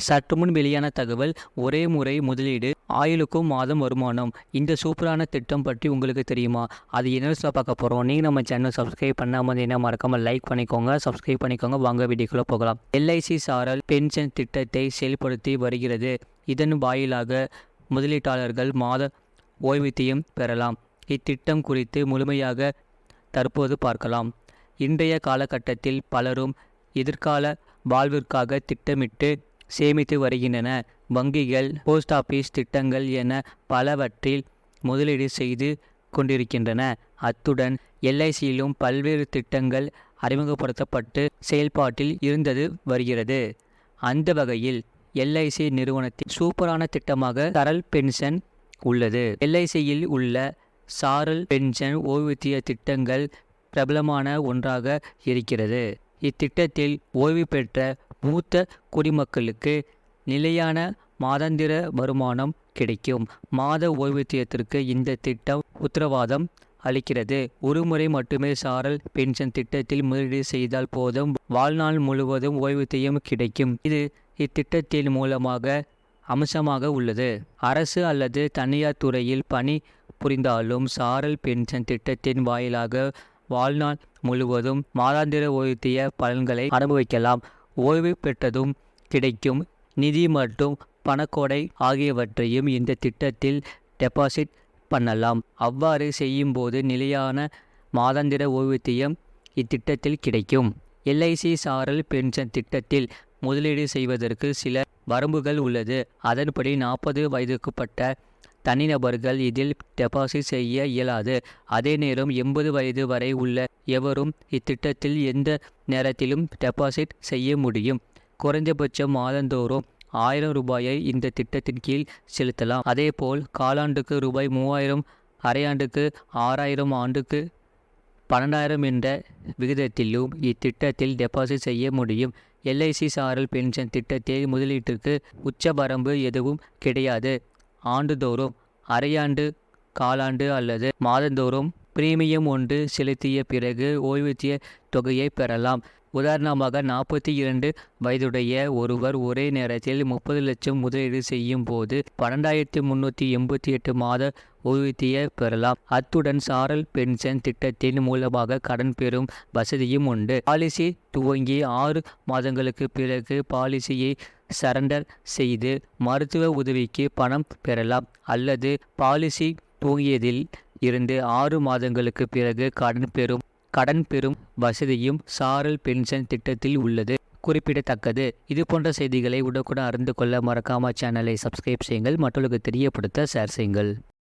சற்று முன் வெளியான தகவல், ஒரே முறை முதலீடு, ஆயுளுக்கும் மாதம் வருமானம். இந்த சூப்பரான திட்டம் பற்றி உங்களுக்கு தெரியுமா? அது என்ன பார்க்க போகிறோம். நீங்கள் நம்ம சேனல் சப்ஸ்கிரைப் பண்ணாமல் என்ன மறக்காமல் லைக் பண்ணிக்கோங்க, சப்ஸ்கிரைப் பண்ணிக்கோங்க. வாங்க வீடியோக்குள்ளே போகலாம். எல்ஐசி சாரல் பென்ஷன் திட்டத்தை செயல்படுத்தி வருகிறது. இதன் வாயிலாக முதலீட்டாளர்கள் மாத ஓய்வூதியம் பெறலாம். இத்திட்டம் குறித்து முழுமையாக தற்போது பார்க்கலாம். இன்றைய காலகட்டத்தில் பலரும் எதிர்கால வாழ்விற்காக திட்டமிட்டு சேமித்து வருகின்றன. வங்கிகள், போஸ்ட் ஆபீஸ் திட்டங்கள் என பலவற்றில் முதலீடு செய்து கொண்டிருக்கின்றன. அத்துடன் எல்ஐசியிலும் பல்வேறு திட்டங்கள் அறிமுகப்படுத்தப்பட்டு செயல்பாட்டில் இருந்தது வருகிறது. அந்த வகையில் எல்ஐசி நிறுவனத்தின் சூப்பரான திட்டமாக சாரல் பென்ஷன் உள்ளது. எல்ஐசியில் உள்ள சாரல் பென்ஷன் ஓய்வூதிய திட்டங்கள் பிரபலமான ஒன்றாக இருக்கிறது. இத்திட்டத்தில் ஓய்வு பெற்ற மூத்த குடிமக்களுக்கு நிலையான மாதாந்திர வருமானம் கிடைக்கும். மாத ஓய்வூதியத்திற்கு இந்த திட்டம் உத்தரவாதம் அளிக்கிறது. ஒருமுறை மட்டுமே சாரல் பென்ஷன் திட்டத்தில் முதலீடு செய்தால் போதும், வாழ்நாள் முழுவதும் ஓய்வூதியம் கிடைக்கும். இது இத்திட்டத்தின் மூலமாக அம்சமாக உள்ளது. அரசு அல்லது தனியார் துறையில் பணி புரிந்தாலும் சாரல் பென்ஷன் திட்டத்தின் வாயிலாக வாழ்நாள் முழுவதும் மாதாந்திர ஓய்வூதிய பலன்களை அனுபவிக்கலாம். ஓய்வு பெற்றதும் கிடைக்கும் நிதி மற்றும் பணக்கொடை ஆகியவற்றையும் இந்த திட்டத்தில் டெபாசிட் பண்ணலாம். அவ்வாறு செய்யும்போது நிலையான மாதாந்திர ஓய்வூதியம் இத்திட்டத்தில் கிடைக்கும். எல்ஐசி சாரல் பென்ஷன் திட்டத்தில் முதலீடு செய்வதற்கு சில வரம்புகள் உள்ளது. அதன்படி 40 வயதுக்குட்பட்ட தனிநபர்கள் இதில் டெபாசிட் செய்ய இயலாது. அதே நேரம் 80 வயது வரை உள்ள எவரும் இத்திட்டத்தில் எந்த நேரத்திலும் டெபாசிட் செய்ய முடியும். குறைந்தபட்சம் மாதந்தோறும் 1000 ரூபாயை இந்த திட்டத்தின் கீழ் செலுத்தலாம். அதேபோல் காலாண்டுக்கு ரூபாய் 3000, அரையாண்டுக்கு 6000, ஆண்டுக்கு 12000 என்ற விகிதத்திலும் இத்திட்டத்தில் டெபாசிட் செய்ய முடியும். எல்ஐசி சாரல் பென்ஷன் திட்டத்தில் முதலீட்டுக்கு உச்சவரம்பு எதுவும் கிடையாது. ஆண்டுதோறும், அரையாண்டு, காலாண்டு அல்லது மாதந்தோறும் பிரீமியம் ஒன்று செலுத்திய பிறகு ஓய்வூதிய தொகையை பெறலாம். உதாரணமாக 42 வயதுடைய ஒருவர் ஒரே நேரத்தில் 30 லட்சம் முதலீடு செய்யும் போது 12388 மாத ஓய்வூதிய பெறலாம். அத்துடன் சாரல் பென்ஷன் திட்டத்தின் மூலமாக கடன் பெறும் வசதியும் உண்டு. பாலிசி துவங்கி 6 மாதங்களுக்கு பிறகு பாலிசியை சரண்டர் செய்து மருத்துவ உதவிக்கு பணம் பெறலாம். அல்லது பாலிசி துவங்கியதில் இருந்து 6 மாதங்களுக்கு பிறகு கடன் பெறும் வசதியும் சாரல் பென்ஷன் திட்டத்தில் உள்ளது. குறிப்பிடத்தக்கது. இது போன்ற செய்திகளை உடனுக்குடன் அறிந்து கொள்ள மறக்காம சேனலை சப்ஸ்கிரைப் செய்யுங்கள். மற்றவர்களுக்கு தெரியப்படுத்த ஷேர் செய்யுங்கள்.